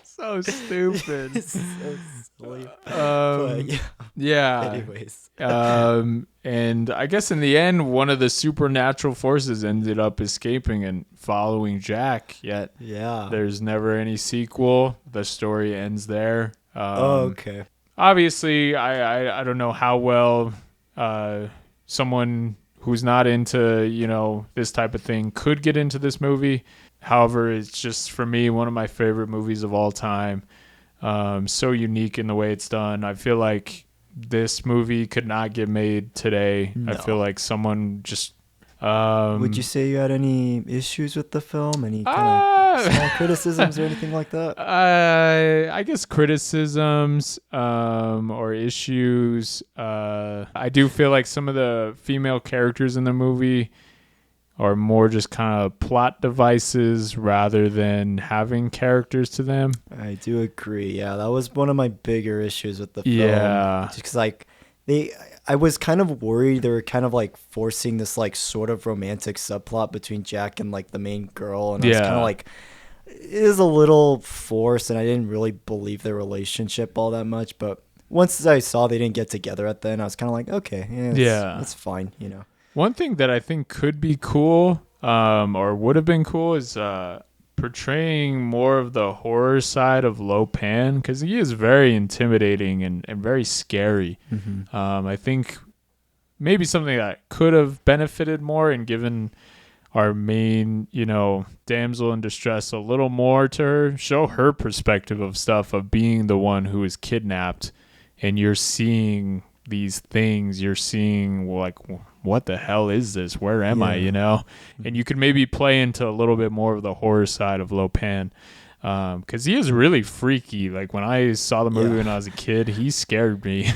So stupid. It's so silly. Yeah. Anyways. And I guess in the end, one of the supernatural forces ended up escaping and following Jack. Yet there's never any sequel. The story ends there. Okay. Obviously, I don't know how well someone who's not into, this type of thing could get into this movie. However, it's just, for me, one of my favorite movies of all time. so unique in the way it's done. I feel like this movie could not get made today. No. I feel like someone just Would you say you had any issues with the film? Any kind of small criticisms or anything like that? I guess criticisms or issues. I do feel like some of the female characters in the movie are more just kind of plot devices rather than having characters to them. I do agree. Yeah, that was one of my bigger issues with the film. Yeah. Just because, like, I was kind of worried they were kind of, like, forcing this, like, sort of romantic subplot between Jack and, like, the main girl. And I was kind of like, it is a little forced, and I didn't really believe their relationship all that much. But once I saw they didn't get together at the end, I was kind of like, okay, it's fine, you know. One thing that I think could be cool, or would have been cool, is portraying more of the horror side of Lo Pan, because he is very intimidating and very scary. Mm-hmm. I think maybe something that could have benefited more and given our main, damsel in distress a little more to her, show her perspective of stuff, of being the one who is kidnapped, and you're seeing these things, you're seeing like, what the hell is this? Where am I? And you could maybe play into a little bit more of the horror side of Lo Pan, because he is really freaky. Like when I saw the movie when I was a kid, he scared me.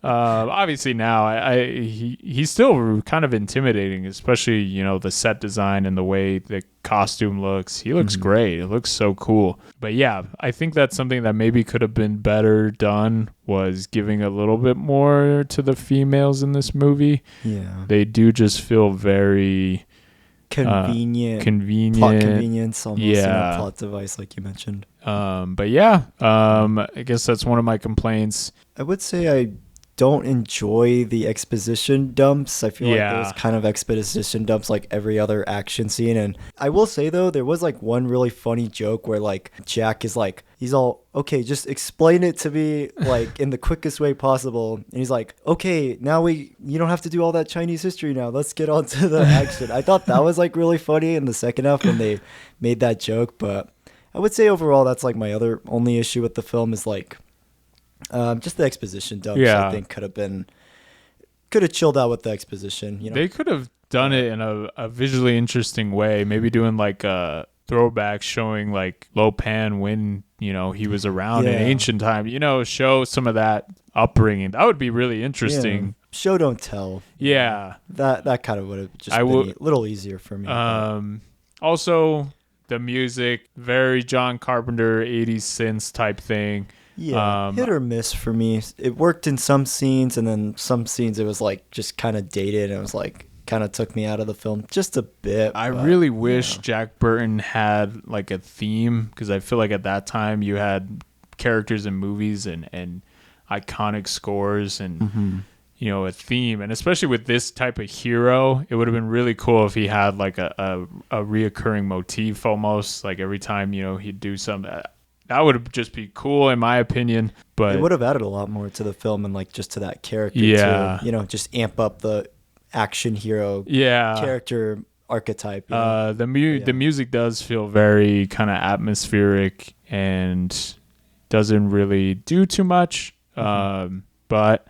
Obviously now he's still kind of intimidating, especially the set design and the way the costume looks. He looks great. It looks so cool. But yeah, I think that's something that maybe could have been better done, was giving a little bit more to the females in this movie. Yeah, they do just feel very convenient plot convenience, almost a plot device, like you mentioned. But yeah, I guess that's one of my complaints. I would say I don't enjoy the exposition dumps. I feel like there's kind of exposition dumps like every other action scene. And I will say though, there was like one really funny joke where like Jack is like, he's all, okay, just explain it to me like in the quickest way possible. And he's like, okay, now you don't have to do all that Chinese history now. Let's get on to the action. I thought that was like really funny in the second half when they made that joke. But I would say overall, that's like my only issue with the film is like, just the exposition dumps. I think could have chilled out with the exposition. They could have done it in a visually interesting way. Maybe doing like a throwback showing like Lo Pan when he was around in ancient time. Show some of that upbringing. That would be really interesting. Yeah. Show don't tell. Yeah, that kind of would have just been a little easier for me. Also, the music, very John Carpenter 80s synths type thing. Yeah, hit or miss for me. It worked in some scenes, and then some scenes it was like just kind of dated, and it was like kind of took me out of the film just a bit. I really wish Jack Burton had like a theme, because I feel like at that time you had characters in movies and iconic scores and a theme, and especially with this type of hero, it would have been really cool if he had like a reoccurring motif almost, like every time he'd do something. That would just be cool, in my opinion. But it would have added a lot more to the film and like just to that character. To, just amp up the action hero character archetype. The music does feel very kind of atmospheric and doesn't really do too much. But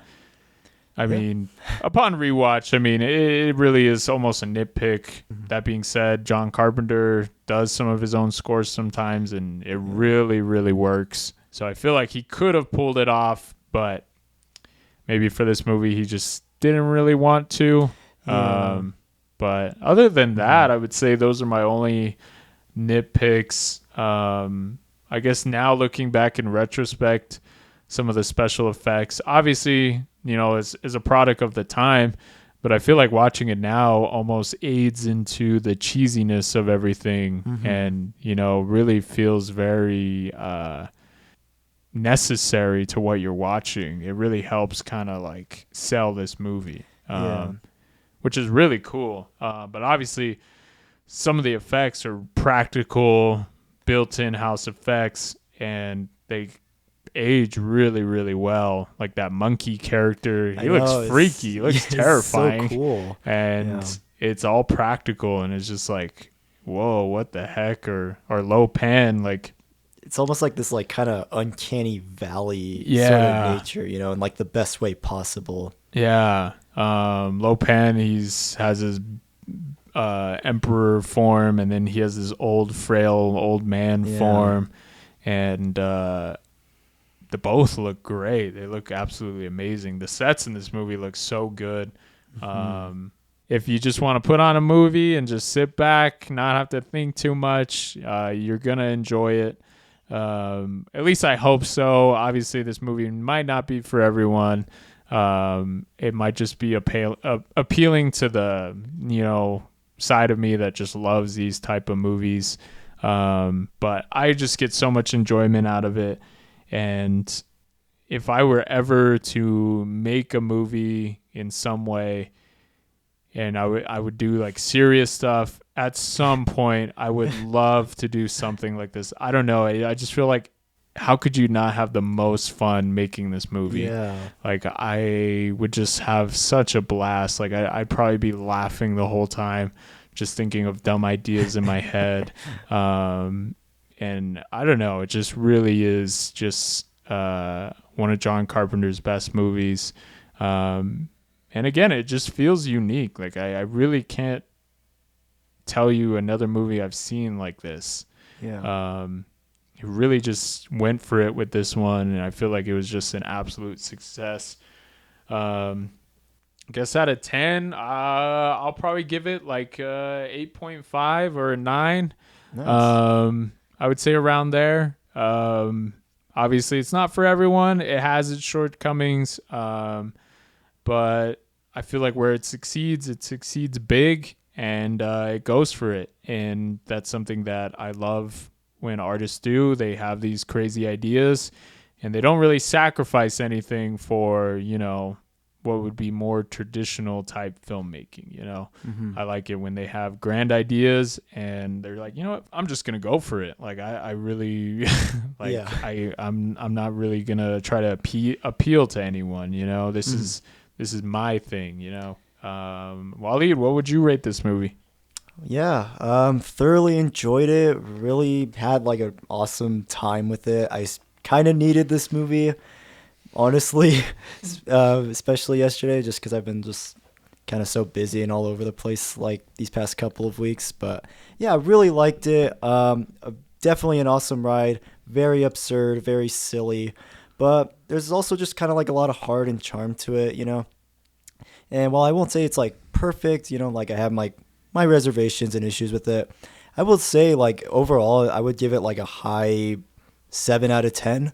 I mean, upon rewatch, it really is almost a nitpick. That being said, John Carpenter does some of his own scores sometimes, and it really, really works. So I feel like he could have pulled it off, but maybe for this movie, he just didn't really want to. But other than that, I would say those are my only nitpicks. I guess now looking back in retrospect, some of the special effects, obviously, is a product of the time, but I feel like watching it now almost aids into the cheesiness of everything and, really feels very necessary to what you're watching. It really helps kind of like sell this movie, which is really cool. But obviously, some of the effects are practical, built-in house effects, and they age really, really well. Like that monkey character, he looks freaky, he looks terrifying. So cool. And it's all practical, and it's just like, whoa, what the heck? Or Lo Pan, like it's almost like this like kind of uncanny valley sort Yeah. of nature, you know, in like the best way possible. Yeah. Lopan, has his emperor form, and then he has this old, frail old man Yeah. form, and they both look great. They look absolutely amazing. The sets in this movie look so good. If you just want to put on a movie and just sit back, not have to think too much, you're gonna enjoy it. At least I hope so. Obviously, this movie might not be for everyone. It might just be appealing to the side of me that just loves these type of movies. But I just get so much enjoyment out of it. And if I were ever to make a movie in some way, and I would do like serious stuff at some point, I would love to do something like this. I don't know. I just feel like, how could you not have the most fun making this movie? Yeah. Like, I would just have such a blast. Like, I'd probably be laughing the whole time, just thinking of dumb ideas in my head. And I don't know. It just really is just one of John Carpenter's best movies. And again, it just feels unique. Like, I really can't tell you another movie I've seen like this. Yeah. He really just went for it with this one, and I feel like it was just an absolute success. I guess out of 10, I'll probably give it like 8.5 or a 9. Nice. I would say around there. Obviously, it's not for everyone. It has its shortcomings, but I feel like where it succeeds big, and it goes for it. And that's something that I love when artists do. They have these crazy ideas, and they don't really sacrifice anything for, what would be more traditional type filmmaking. I like it when they have grand ideas and they're like, you know what, I'm just gonna go for it. Like, I really like, Yeah. I'm not really gonna try to appeal to anyone. This is my thing. Wallied, what would you rate this movie? Yeah, thoroughly enjoyed it. Really had like an awesome time with it. I kind of needed this movie, honestly, especially yesterday, just because I've been just kind of so busy and all over the place like these past couple of weeks. But yeah, I really liked it. Definitely an awesome ride. Very absurd, very silly, but there's also just kind of like a lot of heart and charm to it, And while I won't say it's like perfect, like I have my reservations and issues with it, I will say like overall I would give it like a high 7 out of 10.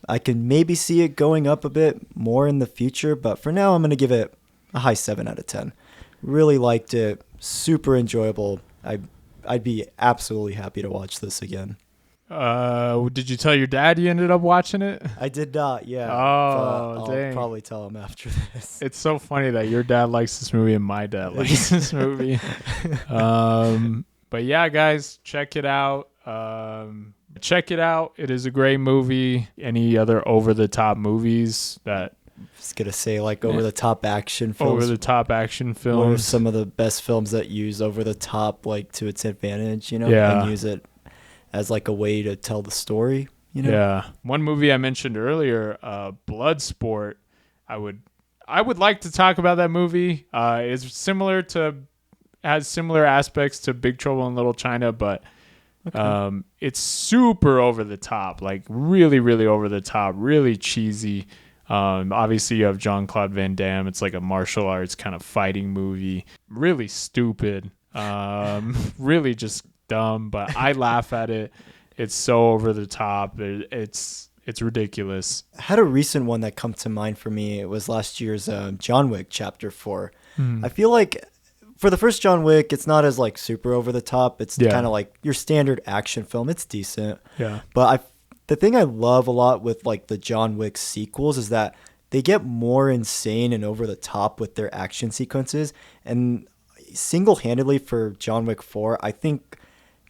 I can maybe see it going up a bit more in the future, but for now I'm going to give it a high 7 out of 10. Really liked it. Super enjoyable. I'd be absolutely happy to watch this again. Did you tell your dad you ended up watching it? I did not, yeah. Oh, but dang. I'll probably tell him after this. It's so funny that your dad likes this movie and my dad likes this movie. But yeah, guys, check it out. It is a great movie. Any other over-the-top movies that... I was going to say like over-the-top action films. Over-the-top action films. What are some of the best films that use over-the-top like to its advantage, Yeah. and use it as like a way to tell the story, Yeah. One movie I mentioned earlier, Bloodsport, I would like to talk about that movie. It's has similar aspects to Big Trouble in Little China, but it's super over the top, like really, really over the top, really cheesy. Obviously you have Jean-Claude Van Damme. It's like a martial arts kind of fighting movie. Really stupid. Really just dumb, but I laugh at it. It's so over the top. It's ridiculous. I had a recent one that come to mind for me. It was last year's John Wick Chapter 4. I feel like for the first John Wick, it's not as like super over the top. It's kind of like your standard action film. It's decent. Yeah. But the thing I love a lot with like the John Wick sequels is that they get more insane and over the top with their action sequences. And single-handedly for John Wick 4, I think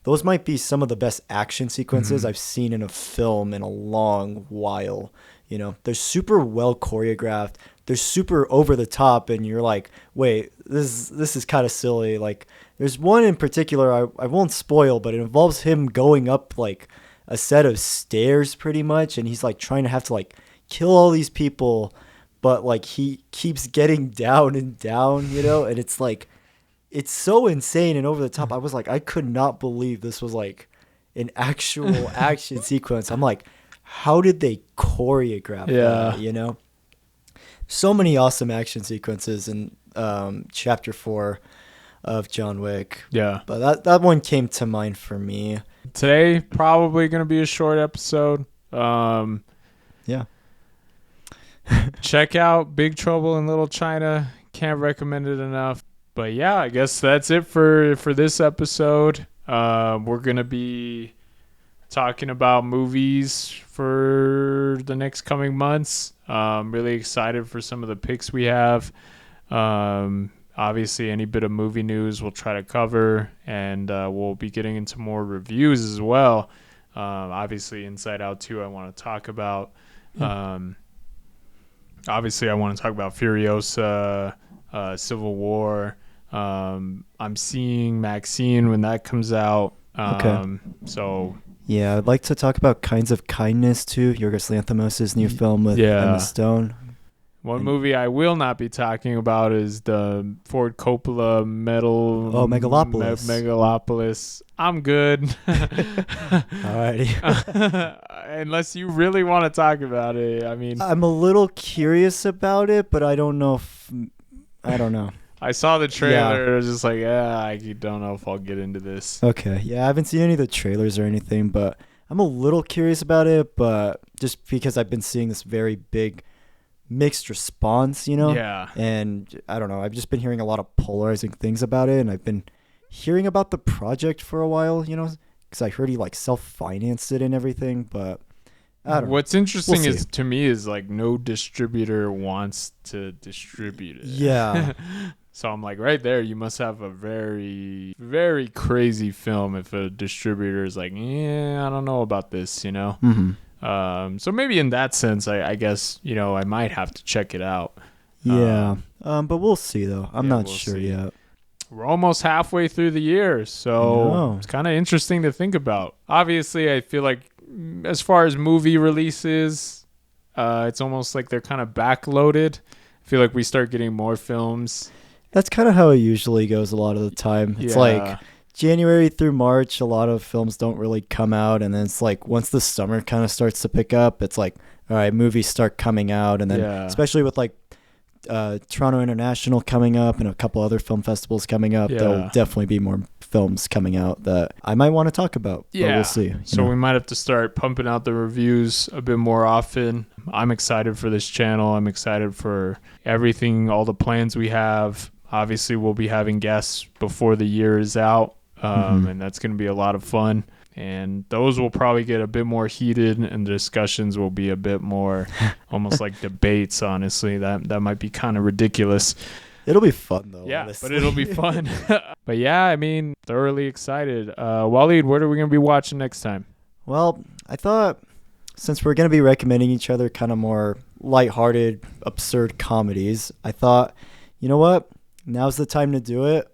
those might be some of the best action sequences I've seen in a film in a long while. They're super well choreographed. They're super over the top, and you're like, wait, this is kind of silly. Like, there's one in particular I won't spoil, but it involves him going up like a set of stairs pretty much, and he's like trying to have to like kill all these people, but like he keeps getting down and down, you know, and it's like it's so insane and over the top. I was like, I could not believe this was like an actual action sequence. I'm like, how did they choreograph that, you know? So many awesome action sequences in chapter 4 of John Wick. Yeah. But that one came to mind for me. Today, probably going to be a short episode. Yeah. Check out Big Trouble in Little China. Can't recommend it enough. But yeah, I guess that's it for this episode. We're going to be talking about movies for the next coming months. Really excited for some of the picks we have. Obviously, any bit of movie news we'll try to cover, and we'll be getting into more reviews as well. Obviously, Inside Out 2 I want to talk about. Obviously, I want to talk about Furiosa, Civil War. I'm seeing Maxine when that comes out. So yeah, I'd like to talk about Kinds of Kindness too, Yorgos Lanthimos' new film with Emma Stone. One movie I will not be talking about is the Ford Coppola Megalopolis. Megalopolis. I'm good. Alrighty. Unless you really want to talk about it. I mean, I'm a little curious about it, but I don't know. I saw the trailer. Yeah. I was just like, I don't know if I'll get into this. Okay. Yeah, I haven't seen any of the trailers or anything, but I'm a little curious about it. But just because I've been seeing this very big mixed response, you know? Yeah. And I don't know. I've just been hearing a lot of polarizing things about it. And I've been hearing about the project for a while, you know? Because I heard he like self-financed it and everything. But I don't know. What's interesting to me is like no distributor wants to distribute it. Yeah. So I'm like, right there, you must have a very, very crazy film if a distributor is like, I don't know about this, you know? Mm-hmm. So maybe in that sense, I guess, you know, I might have to check it out. Yeah. But we'll see, though. I'm not sure yet. We're almost halfway through the year, so it's kind of interesting to think about. Obviously, I feel like as far as movie releases, it's almost like they're kind of backloaded. I feel like we start getting more films. That's kind of how it usually goes a lot of the time. It's like January through March, a lot of films don't really come out. And then it's like once the summer kind of starts to pick up, it's like, all right, movies start coming out. And then especially with like Toronto International coming up and a couple other film festivals coming up, there'll definitely be more films coming out that I might want to talk about. Yeah. But we'll see. So we might have to start pumping out the reviews a bit more often. I'm excited for this channel. I'm excited for everything, all the plans we have. Obviously, we'll be having guests before the year is out, and that's going to be a lot of fun. And those will probably get a bit more heated, and the discussions will be a bit more almost like debates, honestly. That might be kind of ridiculous. It'll be fun, though. Yeah, honestly. But it'll be fun. But yeah, I mean, thoroughly excited. Wallied, what are we going to be watching next time? Well, I thought since we're going to be recommending each other kind of more lighthearted, absurd comedies, I thought, you know what? Now's the time to do it.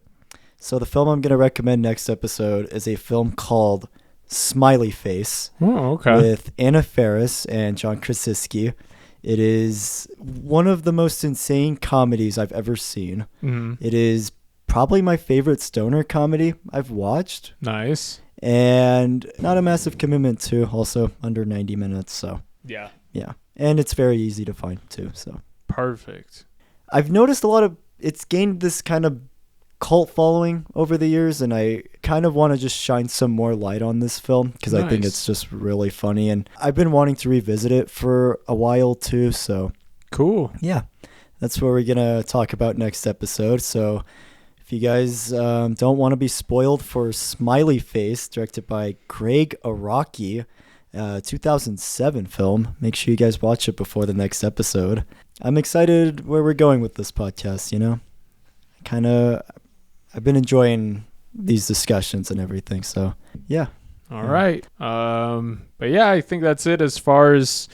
So the film I'm going to recommend next episode is a film called Smiley Face with Anna Faris and John Krasinski. It is one of the most insane comedies I've ever seen. Mm-hmm. It is probably my favorite stoner comedy I've watched. Nice. And not a massive commitment too, also under 90 minutes. So yeah. And it's very easy to find too. So perfect. I've noticed it's gained this kind of cult following over the years, and I kind of want to just shine some more light on this film because I think it's just really funny, and I've been wanting to revisit it for a while too. So cool. Yeah, that's what we're gonna talk about next episode. So if you guys don't want to be spoiled for Smiley Face, directed by Greg Araki, 2007 film, make sure you guys watch it before the next episode. I'm excited where we're going with this podcast, you know? I've been enjoying these discussions and everything, so yeah. All right. But yeah, I think that's it as far as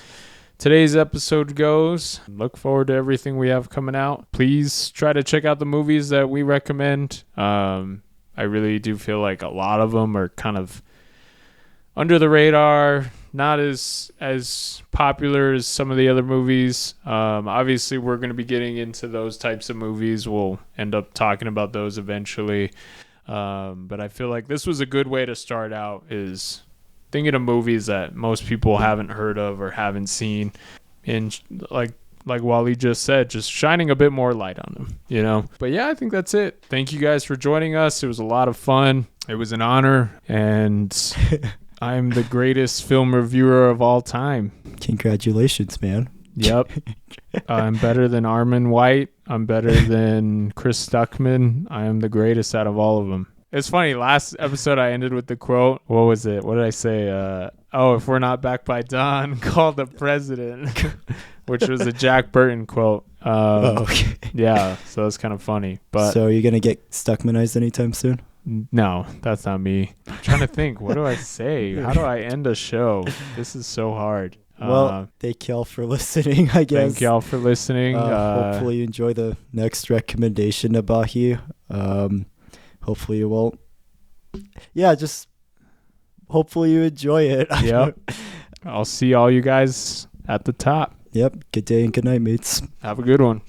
today's episode goes. Look forward to everything we have coming out. Please try to check out the movies that we recommend. I really do feel like a lot of them are kind of under the radar, not as popular as some of the other movies. Obviously, we're going to be getting into those types of movies. We'll end up talking about those eventually. But I feel like this was a good way to start out, is thinking of movies that most people haven't heard of or haven't seen. And like Wally just said, just shining a bit more light on them, you know? But yeah, I think that's it. Thank you guys for joining us. It was a lot of fun. It was an honor. And I'm the greatest film reviewer of all time. Congratulations, man. Yep. I'm better than Armin White. I'm better than Chris Stuckman. I am the greatest out of all of them. It's funny. Last episode, I ended with the quote. What was it? What did I say? If we're not back by dawn, call the president, which was a Jack Burton quote. Okay. Yeah, so it's kind of funny. But so are you going to get Stuckmanized anytime soon? No, that's not me. I'm trying to think. What do I say? How do I end a show? This is so hard. Well, thank y'all for listening, I guess. Thank y'all for listening. Hopefully you enjoy the next recommendation about you. Hopefully you won't. Yeah, just hopefully you enjoy it. Yep. I'll see all you guys at the top. Yep. Good day and good night, mates. Have a good one.